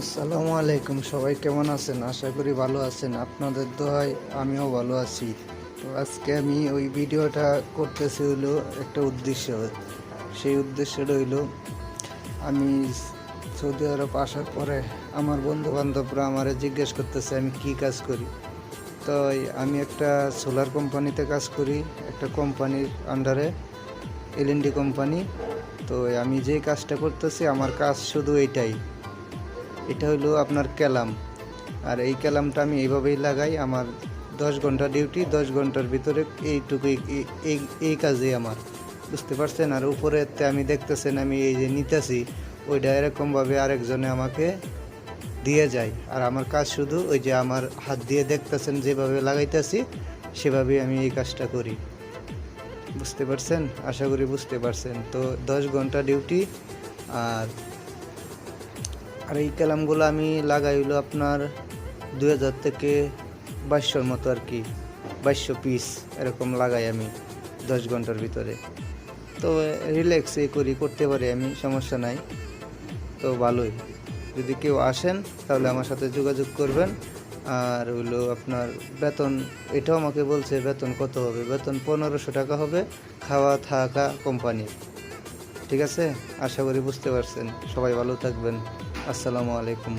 আসসালামু আলাইকুম, সবাই কেমন আছেন? আশা করি ভালো আছেন। আপনাদের দোয়ায় আমিও ভালো আছি। তো আজকে আমি ওই ভিডিওটা করতেছি হইলো একটা উদ্দেশ্য। সেই উদ্দেশ্যটা হইলো আমি সৌদি আরব আসার পরে আমার বন্ধু বান্ধবরা আমারে জিজ্ঞেস করতেছে আমি কি কাজ করি। তো আমি একটা সোলার কোম্পানিতে কাজ করি, একটা কোম্পানির আন্ডারে, এলএনডি কোম্পানি। তো আমি যে কাজটা করতেছি আমার কাজ শুধু এইটাই। এটা হলো আপনার ক্যালাম। আর এই ক্যালামটা আমি এইভাবেই লাগাই। আমার 10 ঘন্টা ডিউটি, 10 ঘন্টার ভিতরে এইটুকুই, এই কাজই আমার, বুঝতে পারছেন? আর উপরেতে আমি দেখতেছেন আমি এই যে নিতেছি, ওইটা এরকমভাবে আরেকজনে আমাকে দিয়ে যায়। আর আমার কাজ শুধু ওই যে আমার হাত দিয়ে দেখতেছেন যেভাবে লাগাইতেছি সেভাবেই আমি এই কাজটা করি, বুঝতে পারছেন? আশা করি বুঝতে পারছেন। তো 10 ঘন্টা ডিউটি। আর আর এই ক্যালামগুলো আমি লাগাই হলো আপনার 2000 থেকে 2200 মতো আর কি, 2200 পিস এরকম লাগাই আমি 10 ঘন্টার ভিতরে। তো রিল্যাক্সে করতে পারি আমি, সমস্যা নাই। তো ভালোই, যদি কেউ আসেন তাহলে আমার সাথে যোগাযোগ করবেন। আর হইলো আপনার বেতন, এটাও আমাকে বলছে বেতন কত হবে। বেতন 1500 টাকা হবে, খাওয়া থাকা কোম্পানির। ঠিক আছে, আশা করি বুঝতে পারছেন। সবাই ভালো থাকবেন। আসসালামু আলাইকুম।